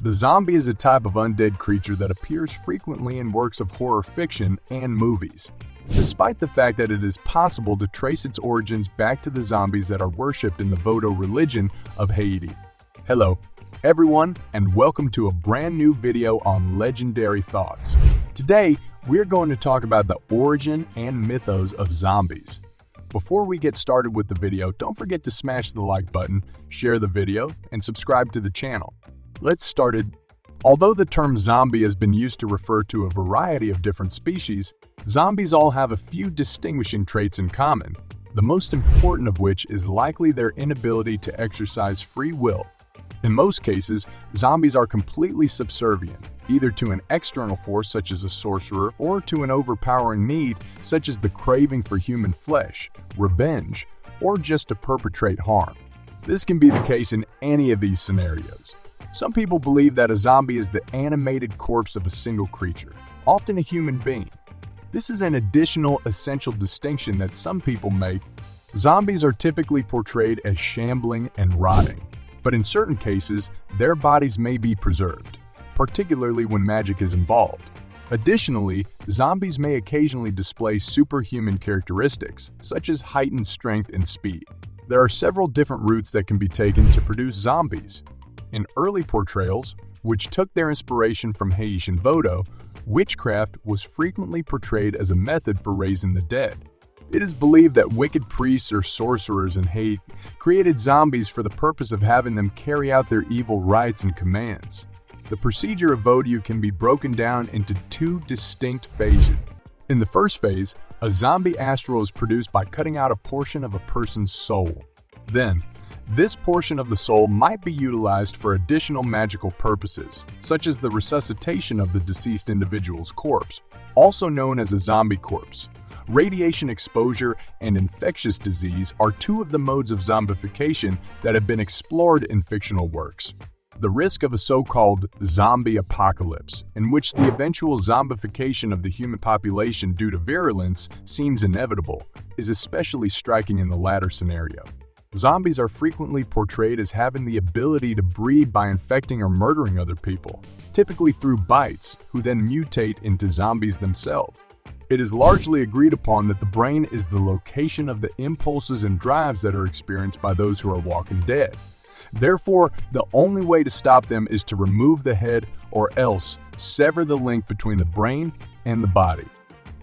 The zombie is a type of undead creature that appears frequently in works of horror fiction and movies. Despite the fact that it is possible to trace its origins back to the zombies that are worshipped in the Voodoo religion of Haiti. Hello, everyone, and welcome to a brand new video on Legendary Thoughts. Today, we're going to talk about the origin and mythos of zombies. Before we get started with the video, don't forget to smash the like button, share the video, and subscribe to the channel. Let's start it. Although the term zombie has been used to refer to a variety of different species, zombies all have a few distinguishing traits in common, the most important of which is likely their inability to exercise free will. In most cases, zombies are completely subservient, either to an external force such as a sorcerer or to an overpowering need such as the craving for human flesh, revenge, or just to perpetrate harm. This can be the case in any of these scenarios. Some people believe that a zombie is the animated corpse of a single creature, often a human being. This is an additional essential distinction that some people make. Zombies are typically portrayed as shambling and rotting, but in certain cases, their bodies may be preserved, particularly when magic is involved. Additionally, zombies may occasionally display superhuman characteristics, such as heightened strength and speed. There are several different routes that can be taken to produce zombies. In early portrayals, which took their inspiration from Haitian Voodoo, witchcraft was frequently portrayed as a method for raising the dead. It is believed that wicked priests or sorcerers in Haiti created zombies for the purpose of having them carry out their evil rites and commands. The procedure of Voodoo can be broken down into two distinct phases. In the first phase, a zombie astral is produced by cutting out a portion of a person's soul. Then, this portion of the soul might be utilized for additional magical purposes, such as the resuscitation of the deceased individual's corpse, also known as a zombie corpse. Radiation exposure and infectious disease are two of the modes of zombification that have been explored in fictional works. The risk of a so-called zombie apocalypse, in which the eventual zombification of the human population due to virulence seems inevitable, is especially striking in the latter scenario. Zombies are frequently portrayed as having the ability to breed by infecting or murdering other people, typically through bites, who then mutate into zombies themselves. It is largely agreed upon that the brain is the location of the impulses and drives that are experienced by those who are walking dead. Therefore, the only way to stop them is to remove the head or else sever the link between the brain and the body.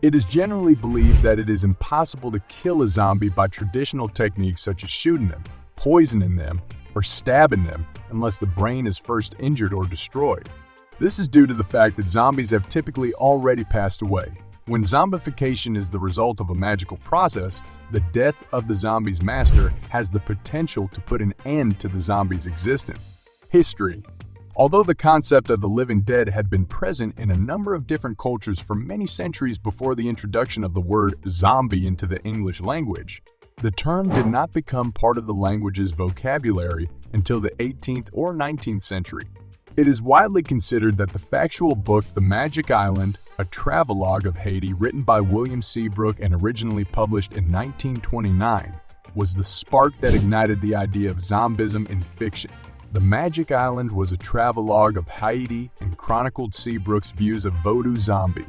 It is generally believed that it is impossible to kill a zombie by traditional techniques such as shooting them, poisoning them, or stabbing them unless the brain is first injured or destroyed. This is due to the fact that zombies have typically already passed away. When zombification is the result of a magical process, the death of the zombie's master has the potential to put an end to the zombie's existence. History. Although the concept of the living dead had been present in a number of different cultures for many centuries before the introduction of the word zombie into the English language, the term did not become part of the language's vocabulary until the 18th or 19th century. It is widely considered that the factual book The Magic Island, a travelogue of Haiti written by William Seabrook and originally published in 1929, was the spark that ignited the idea of zombism in fiction. The Magic Island was a travelogue of Haiti and chronicled Seabrook's views of Voodoo zombie.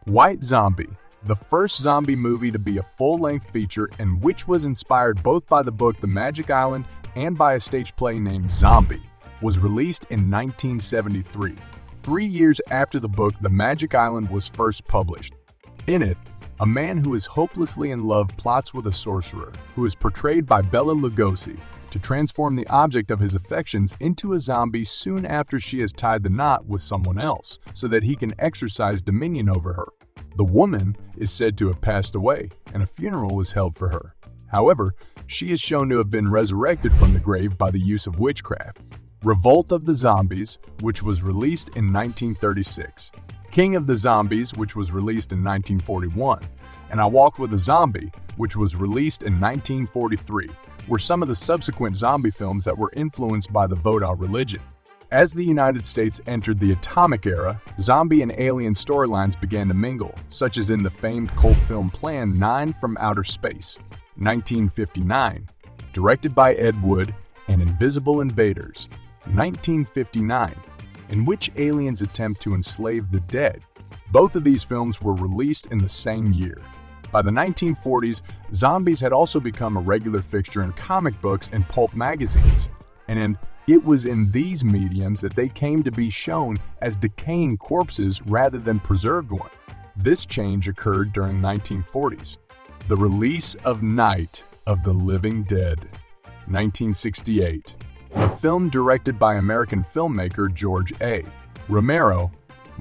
White Zombie, the first zombie movie to be a full-length feature and which was inspired both by the book The Magic Island and by a stage play named Zombie, was released in 1973, 3 years after the book The Magic Island was first published. In it, a man who is hopelessly in love plots with a sorcerer, who is portrayed by Bela Lugosi, to transform the object of his affections into a zombie soon after she has tied the knot with someone else, so that he can exercise dominion over her. The woman is said to have passed away, and a funeral was held for her. However, she is shown to have been resurrected from the grave by the use of witchcraft. Revolt of the Zombies, which was released in 1936. King of the Zombies, which was released in 1941. And I Walked with a Zombie, which was released in 1943. Were some of the subsequent zombie films that were influenced by the Voodoo religion. As the United States entered the atomic era, zombie and alien storylines began to mingle, such as in the famed cult film Plan 9 from Outer Space, 1959, directed by Ed Wood, and Invisible Invaders, 1959, in which aliens attempt to enslave the dead. Both of these films were released in the same year. By the 1940s, zombies had also become a regular fixture in comic books and pulp magazines, and it was in these mediums that they came to be shown as decaying corpses rather than preserved ones. This change occurred during the 1940s. The release of Night of the Living Dead, 1968, a film directed by American filmmaker George A. Romero,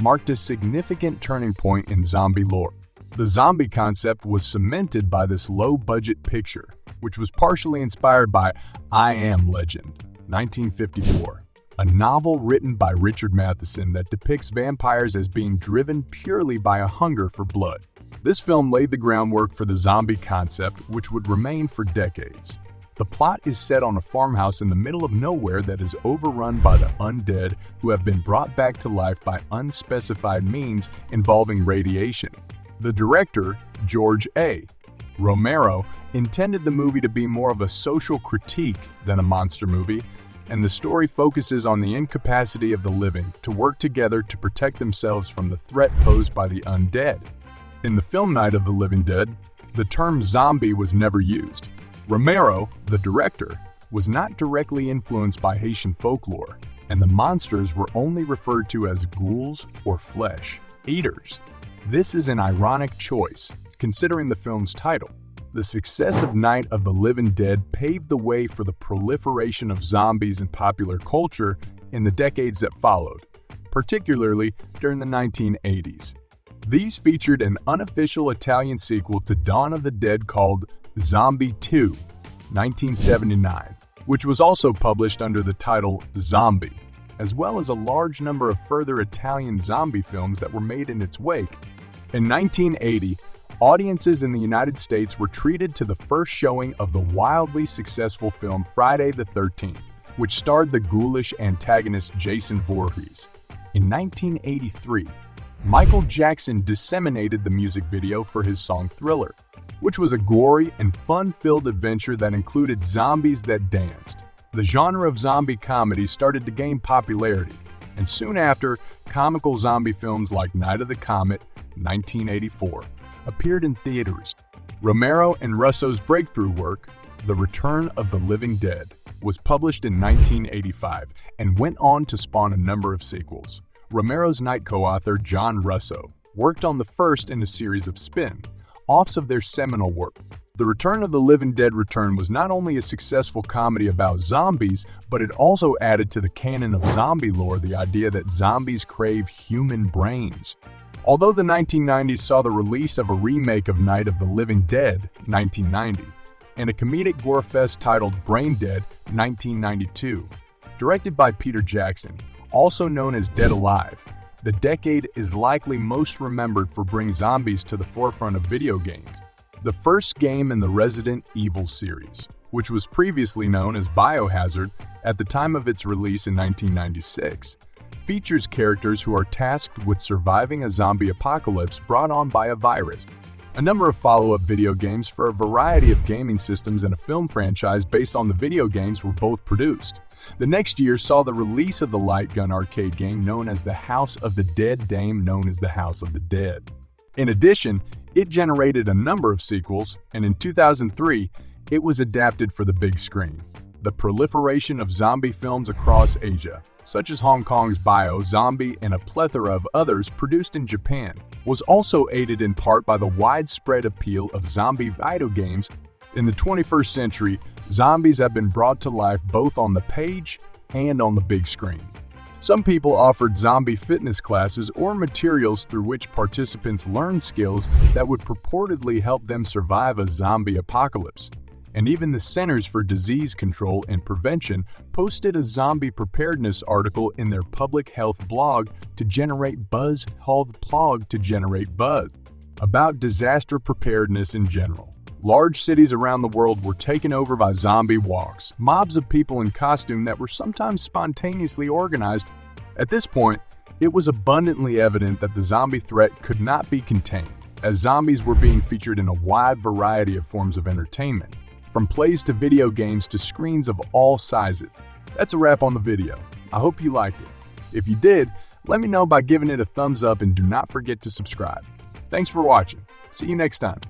marked a significant turning point in zombie lore. The zombie concept was cemented by this low-budget picture, which was partially inspired by I Am Legend, 1954, a novel written by Richard Matheson that depicts vampires as being driven purely by a hunger for blood. This film laid the groundwork for the zombie concept, which would remain for decades. The plot is set on a farmhouse in the middle of nowhere that is overrun by the undead who have been brought back to life by unspecified means involving radiation. The director, George A. Romero, intended the movie to be more of a social critique than a monster movie, and the story focuses on the incapacity of the living to work together to protect themselves from the threat posed by the undead. In the film Night of the Living Dead, the term zombie was never used. Romero, the director, was not directly influenced by Haitian folklore, and the monsters were only referred to as ghouls or flesh eaters. This is an ironic choice, considering the film's title. The success of Night of the Living Dead paved the way for the proliferation of zombies in popular culture in the decades that followed, particularly during the 1980s. These featured an unofficial Italian sequel to Dawn of the Dead called Zombie 2, 1979, which was also published under the title Zombie, as well as a large number of further Italian zombie films that were made in its wake. In 1980, audiences in the United States were treated to the first showing of the wildly successful film Friday the 13th, which starred the ghoulish antagonist Jason Voorhees. In 1983, Michael Jackson disseminated the music video for his song Thriller, which was a gory and fun-filled adventure that included zombies that danced. The genre of zombie comedy started to gain popularity, and soon after, comical zombie films like Night of the Comet, 1984, appeared in theaters. Romero and Russo's breakthrough work, The Return of the Living Dead, was published in 1985 and went on to spawn a number of sequels. Romero's Night co-author, John Russo, worked on the first in a series of spin-offs of their seminal work. The Return of the Living Dead Return was not only a successful comedy about zombies, but it also added to the canon of zombie lore the idea that zombies crave human brains. Although the 1990s saw the release of a remake of Night of the Living Dead, 1990, and a comedic gorefest titled Brain Dead, 1992, directed by Peter Jackson, also known as Dead Alive, the decade is likely most remembered for bringing zombies to the forefront of video games. The first game in the Resident Evil series, which was previously known as Biohazard at the time of its release in 1996, features characters who are tasked with surviving a zombie apocalypse brought on by a virus. A number of follow-up video games for a variety of gaming systems and a film franchise based on the video games were both produced. The next year saw the release of the light gun arcade game known as the House of the Dead Dame known as the House of the Dead. In addition, it generated a number of sequels, and in 2003, it was adapted for the big screen. The proliferation of zombie films across Asia, such as Hong Kong's Bio, Zombie, and a plethora of others produced in Japan, was also aided in part by the widespread appeal of zombie video games. In the 21st century, zombies have been brought to life both on the page and on the big screen. Some people offered zombie fitness classes or materials through which participants learned skills that would purportedly help them survive a zombie apocalypse. And even the Centers for Disease Control and Prevention posted a zombie preparedness article in their public health blog to generate buzz about disaster preparedness in general. Large cities around the world were taken over by zombie walks, mobs of people in costume that were sometimes spontaneously organized. At this point, it was abundantly evident that the zombie threat could not be contained, as zombies were being featured in a wide variety of forms of entertainment, from plays to video games to screens of all sizes. That's a wrap on the video. I hope you liked it. If you did, let me know by giving it a thumbs up and do not forget to subscribe. Thanks for watching. See you next time.